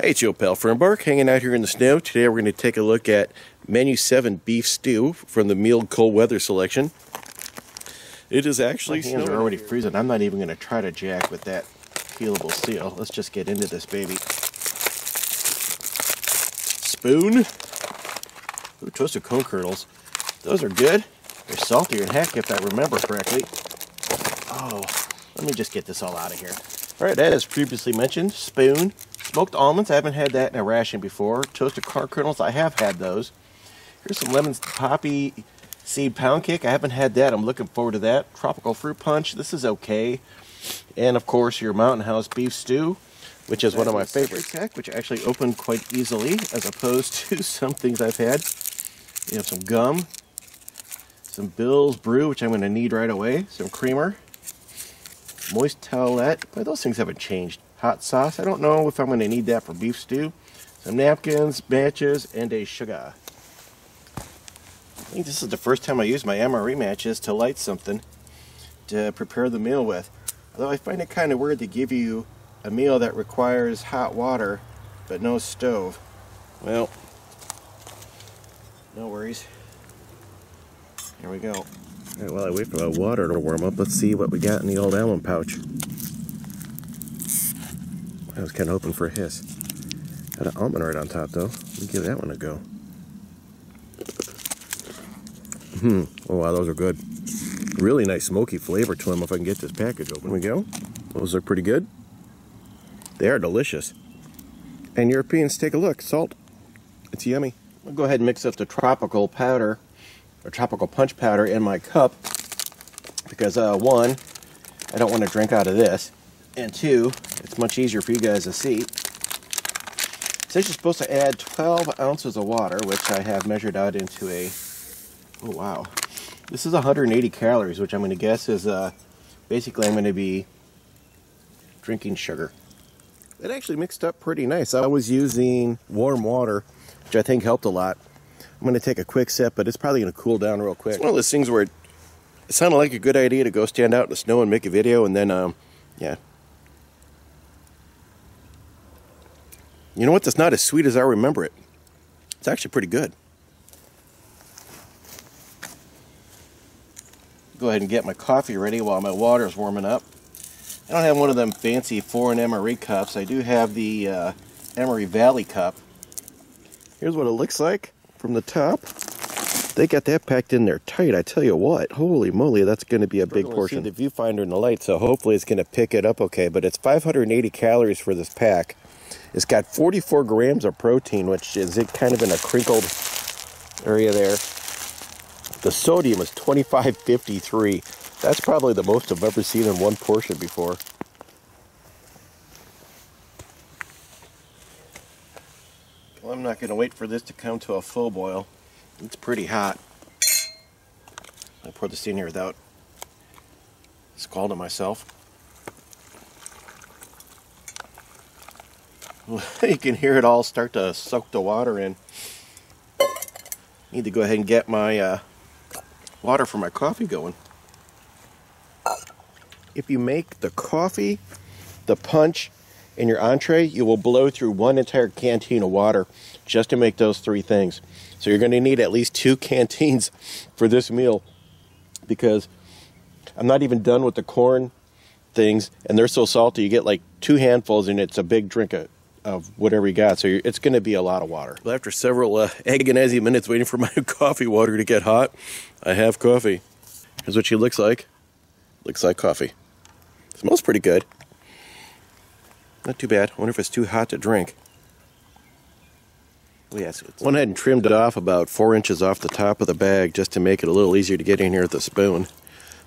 Hey, it's your pal Fernbark, hanging out here in the snow. Today we're going to take a look at Menu 7 beef stew from the Meal Cold Weather selection. It is actually snowing. My hands are already freezing. I'm not even going to try to jack with that peelable steel. Let's just get into this baby. Spoon. Ooh, toasted cone kernels. Those are good. They're saltier than heck if I remember correctly. Oh, let me just get this all out of here. Alright, as previously mentioned, spoon. Smoked almonds, I haven't had that in a ration before. Toasted corn kernels, I have had those. Here's some lemon poppy seed pound cake. I haven't had that. I'm looking forward to that. Tropical fruit punch, this is okay. And of course, your Mountain House beef stew, which is one of my favorites, which actually opened quite easily as opposed to some things I've had. You have some gum, some Bill's Brew, which I'm going to need right away, some creamer, moist towelette. Boy, those things haven't changed. Hot sauce, I don't know if I'm going to need that for beef stew. Some napkins, matches, and a sugar. I think this is the first time I use my MRE matches to light something to prepare the meal with. Although I find it kind of weird to give you a meal that requires hot water but no stove. Well, no worries. Here we go. All right, while I wait for the water to warm up, let's see what we got in the old almond pouch. I was kind of hoping for a hiss. Got an almond right on top, though. Let me give that one a go. Oh, wow, those are good. Really nice smoky flavor to them if I can get this package open. Here we go. Those look pretty good. They are delicious. And Europeans, take a look. Salt. It's yummy. I'll go ahead and mix up the tropical powder, or tropical punch powder in my cup. Because, one, I don't want to drink out of this. And two, it's much easier for you guys to see. It says you're supposed to add 12 ounces of water, which I have measured out into a, oh wow. This is 180 calories, which I'm going to guess is, basically I'm going to be drinking sugar. It actually mixed up pretty nice. I was using warm water, which I think helped a lot. I'm going to take a quick sip, but it's probably going to cool down real quick. It's one of those things where it sounded like a good idea to go stand out in the snow and make a video, and then, yeah. You know what? That's not as sweet as I remember it. It's actually pretty good. Go ahead and get my coffee ready while my water is warming up. I don't have one of them fancy foreign MRE cups. I do have the MRE Valley cup. Here's what it looks like from the top. They got that packed in there tight, I tell you what. Holy moly, that's going to be a big portion. The viewfinder in the light, so hopefully it's going to pick it up okay. But it's 580 calories for this pack. It's got 44 grams of protein, which is it kind of in a crinkled area there. The sodium is 2553. That's probably the most I've ever seen in one portion before. Well, I'm not going to wait for this to come to a full boil. It's pretty hot. I'll pour this in here without scalding myself. You can hear it all start to soak the water in. Need to go ahead and get my water for my coffee going. If you make the coffee, the punch, and your entree, you will blow through one entire canteen of water just to make those three things. So you're going to need at least 2 canteens for this meal, because I'm not even done with the corn things, and they're so salty you get like 2 handfuls and it's a big drink of whatever you got. So it's going to be a lot of water. Well, after several agonizing minutes waiting for my coffee water to get hot, I have coffee. Here's what she looks like. Looks like coffee. Smells pretty good. Not too bad. I wonder if it's too hot to drink. Oh, yes. Went ahead and trimmed it off about 4 inches off the top of the bag just to make it a little easier to get in here with a spoon.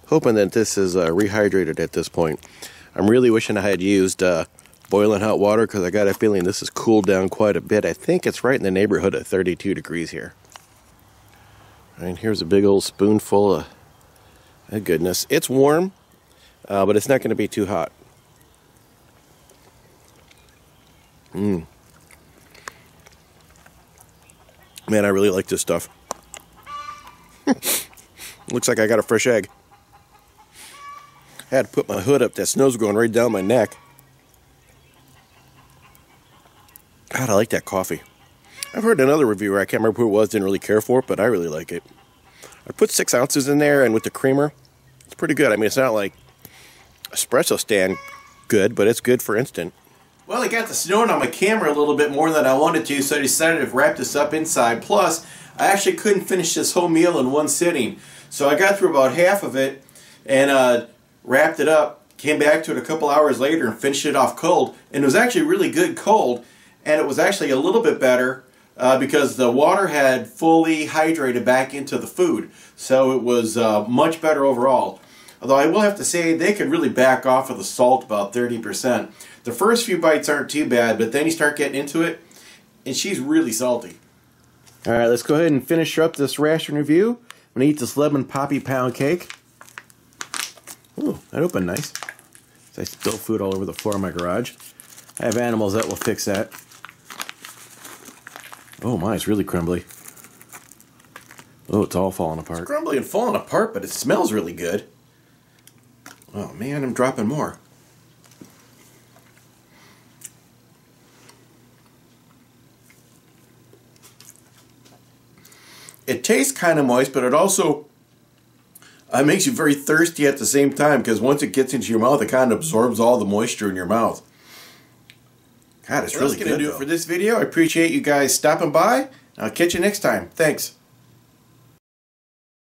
Hoping that this is rehydrated at this point. I'm really wishing I had used boiling hot water, because I got a feeling this has cooled down quite a bit. I think it's right in the neighborhood of 32 degrees here. And here's a big old spoonful of goodness. It's warm, but it's not going to be too hot. Man, I really like this stuff. Looks like I got a fresh egg. I had to put my hood up. That snow's going right down my neck. God, I like that coffee. I've heard another reviewer, I can't remember who it was, didn't really care for it, but I really like it. I put 6 ounces in there, and with the creamer, it's pretty good. I mean, it's not like espresso stand good, but it's good for instant. Well, I got the snowing on my camera a little bit more than I wanted to, so I decided to wrap this up inside. Plus, I actually couldn't finish this whole meal in one sitting. So I got through about half of it and wrapped it up, came back to it a couple hours later and finished it off cold. And it was actually really good cold, and it was actually a little bit better because the water had fully hydrated back into the food. So it was much better overall. Although I will have to say they could really back off of the salt about 30%. The first few bites aren't too bad, but then you start getting into it, and she's really salty. All right, let's go ahead and finish up this ration review. I'm going to eat this lemon poppy pound cake. Ooh, that opened nice. I spilled food all over the floor of my garage. I have animals that will fix that. Oh my, it's really crumbly. Oh, it's all falling apart. It's crumbly and falling apart, but it smells really good. Oh man, I'm dropping more. It tastes kind of moist, but it also makes you very thirsty at the same time, because once it gets into your mouth, it kind of absorbs all the moisture in your mouth. God, it's really good. That's going to do it for this video. I appreciate you guys stopping by. I'll catch you next time. Thanks.